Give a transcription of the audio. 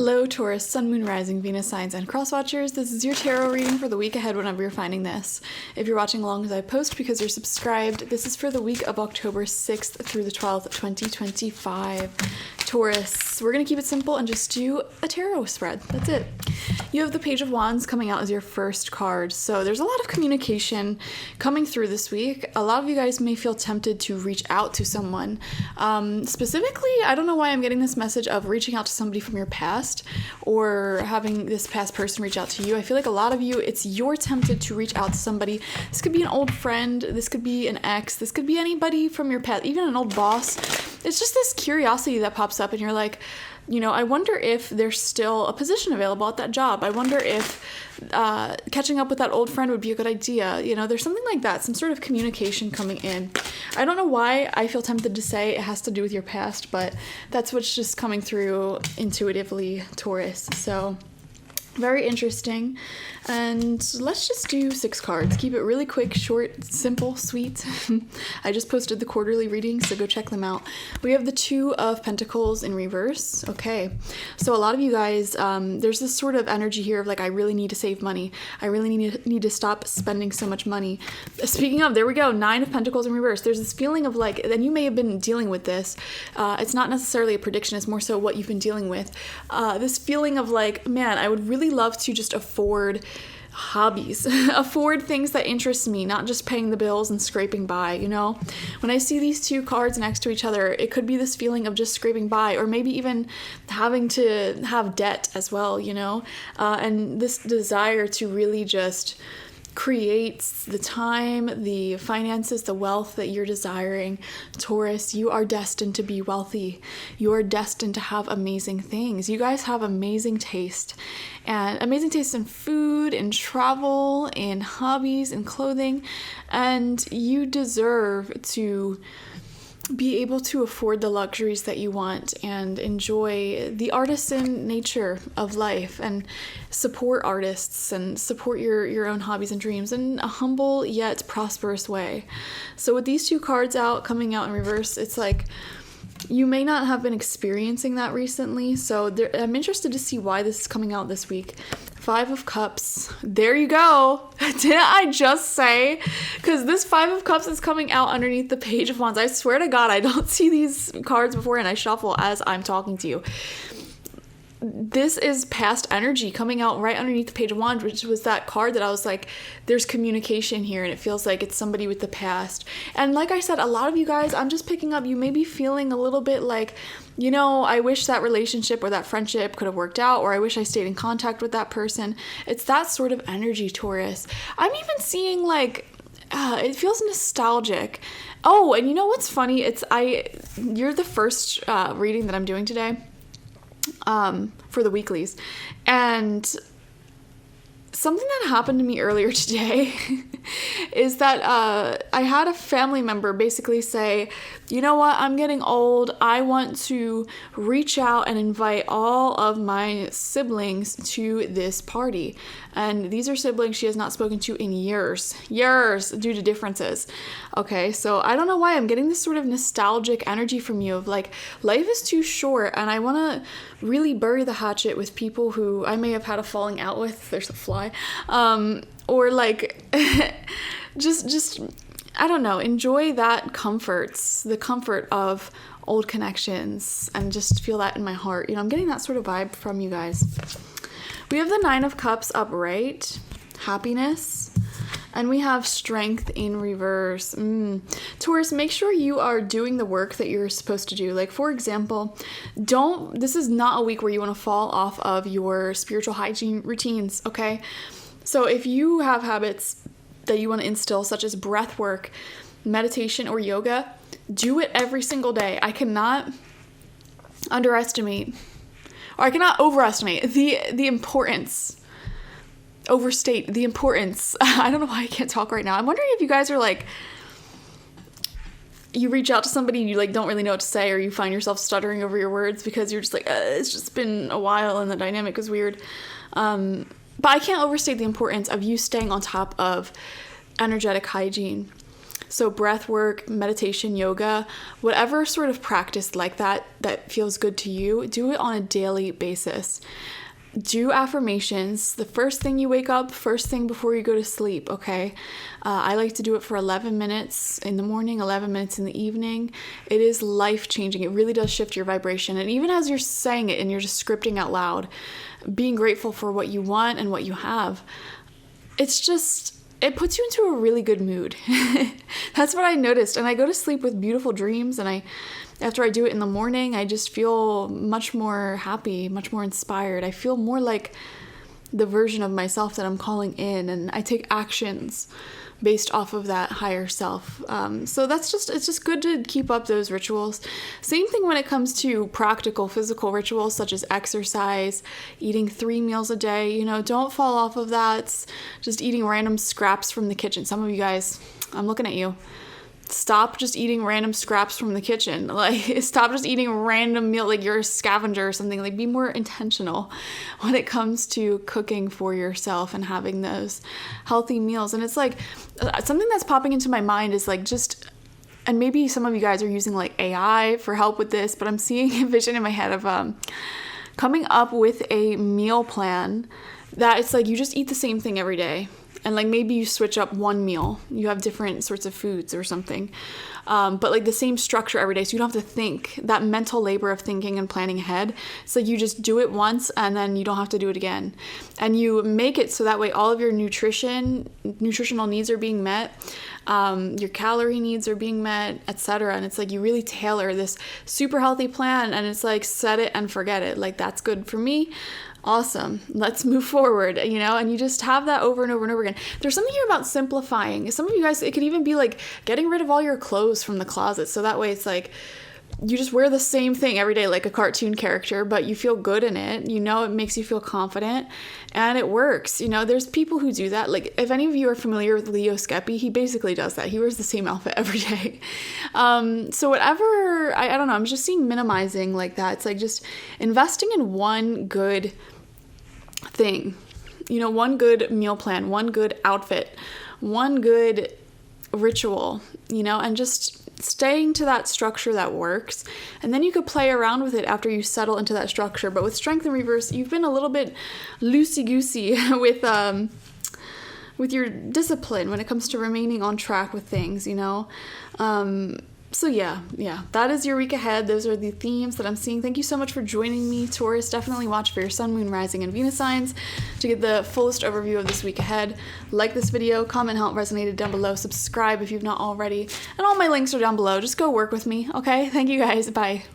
Hello, Taurus, Sun, Moon, Rising, Venus, Signs, and Cross Watchers. This is your tarot reading for the week ahead whenever you're finding this. If you're watching along as I post because you're subscribed, this is for the week of October 6th through the 12th, 2025. Taurus, we're going to keep it simple and just do a tarot spread. That's it. You have the Page of Wands coming out as your first card. So there's a lot of communication coming through this week. A lot of you guys may feel tempted to reach out to someone. Specifically, I don't know why I'm getting this message of reaching out to somebody from your past or having this past person reach out to you. I feel like a lot of you, you're tempted to reach out to somebody. This could be an old friend. This could be an ex. This could be anybody from your past, even an old boss. It's just this curiosity that pops up and you're like, I wonder if there's still a position available at that job. I wonder if catching up with that old friend would be a good idea. There's something like that, some sort of communication coming in. I don't know why I feel tempted to say it has to do with your past, but that's what's just coming through intuitively, Taurus. So very interesting. And let's just do 6 cards. Keep it really quick, short, simple, sweet. I just posted the quarterly reading, so go check them out. We have the 2 of Pentacles in reverse. Okay, so a lot of you guys, there's this sort of energy here of like, I really need to save money. I really need to stop spending so much money. Speaking of, there we go, 9 of Pentacles in reverse. There's this feeling of like, and you may have been dealing with this. It's not necessarily a prediction. It's more so what you've been dealing with. This feeling of like, man, I would really love to just afford hobbies, afford things that interest me, not just paying the bills and scraping by. When I see these 2 cards next to each other, it could be this feeling of just scraping by, or maybe even having to have debt as well, and this desire to really just creates the time, the finances, the wealth that you're desiring. Taurus, you are destined to be wealthy. You are destined to have amazing things. You guys have amazing taste, and amazing taste in food, in travel, in hobbies, in clothing, and you deserve to be able to afford the luxuries that you want and enjoy the artisan nature of life and support artists and support your own hobbies and dreams in a humble yet prosperous way. So with these 2 cards coming out in reverse, it's like you may not have been experiencing that recently. So I'm interested to see why this is coming out this week. 5 of Cups. There you go. Didn't I just say? Because this 5 of Cups is coming out underneath the Page of Wands. I swear to God, I don't see these cards before and I shuffle as I'm talking to you. This is past energy coming out right underneath the Page of Wands, which was that card that I was like, there's communication here and it feels like it's somebody with the past. And like I said, a lot of you guys, I'm just picking up, you may be feeling a little bit like, I wish that relationship or that friendship could have worked out, or I wish I stayed in contact with that person. It's that sort of energy, Taurus. I'm even seeing like, it feels nostalgic. Oh, and you know what's funny? You're the first reading that I'm doing today. For the weeklies, and something that happened to me earlier today is that I had a family member basically say, you know what, I'm getting old. I want to reach out and invite all of my siblings to this party. And these are siblings she has not spoken to in years due to differences. Okay, so I don't know why I'm getting this sort of nostalgic energy from you of like, life is too short and I want to really bury the hatchet with people who I may have had a falling out with. There's a fly. Or like, just I don't know, enjoy the comfort of old connections and just feel that in my heart. I'm getting that sort of vibe from you guys. We have the 9 of Cups upright, happiness, and we have Strength in reverse. Taurus, make sure you are doing the work that you're supposed to do. Like, for example, this is not a week where you want to fall off of your spiritual hygiene routines, okay? So if you have habits that you want to instill, such as breath work, meditation, or yoga, do it every single day. I cannot overestimate the importance, overstate the importance. I don't know why I can't talk right now. I'm wondering if you guys are like, you reach out to somebody and you like don't really know what to say, or you find yourself stuttering over your words because you're just like, it's just been a while and the dynamic is weird. But I can't overstate the importance of you staying on top of energetic hygiene. So breath work, meditation, yoga, whatever sort of practice like that feels good to you, do it on a daily basis. Do affirmations the first thing you wake up, first thing before you go to sleep, okay? I like to do it for 11 minutes in the morning, 11 minutes in the evening. It is life-changing. It really does shift your vibration. And even as you're saying it and you're just scripting out loud, being grateful for what you want and what you have, it puts you into a really good mood. That's what I noticed. And I go to sleep with beautiful dreams, and after I do it in the morning, I just feel much more happy, much more inspired. I feel more like the version of myself that I'm calling in, and I take actions based off of that higher self. So it's just good to keep up those rituals. Same thing when it comes to practical physical rituals such as exercise, eating 3 meals a day. Don't fall off of that. Just eating random scraps from the kitchen. Some of you guys, I'm looking at you. Stop just eating random scraps from the kitchen. Stop just eating random meal like you're a scavenger or something. Be more intentional when it comes to cooking for yourself and having those healthy meals. And it's something that's popping into my mind is and maybe some of you guys are using AI for help with this, but I'm seeing a vision in my head of coming up with a meal plan that it's you just eat the same thing every day. And maybe you switch up one meal. You have different sorts of foods or something. But the same structure every day. So you don't have to think that mental labor of thinking and planning ahead. So you just do it once and then you don't have to do it again. And you make it so that way all of your nutritional needs are being met. Your calorie needs are being met, etc. And it's you really tailor this super healthy plan, and it's set it and forget it. That's good for me. Awesome. Let's move forward, and you just have that over and over and over again. There's something here about simplifying. Some of you guys, it could even be getting rid of all your clothes from the closet. So that way it's you just wear the same thing every day like a cartoon character, but you feel good in it. It makes you feel confident and it works. There's people who do that. If any of you are familiar with Leo Skeppy, he basically does that. He wears the same outfit every day. So whatever, I don't know, I'm just seeing minimizing like that. It's just investing in one good thing, one good meal plan, one good outfit, one good ritual, and just staying to that structure that works. And then you could play around with it after you settle into that structure. But with Strength in Reverse, you've been a little bit loosey-goosey with your discipline when it comes to remaining on track with things, So yeah, that is your week ahead. Those are the themes that I'm seeing. Thank you so much for joining me, Taurus. Definitely watch for your sun, moon, rising, and Venus signs to get the fullest overview of this week ahead. Like this video, comment how it resonated down below, subscribe if you've not already, and all my links are down below. Just go work with me, okay? Thank you guys. Bye.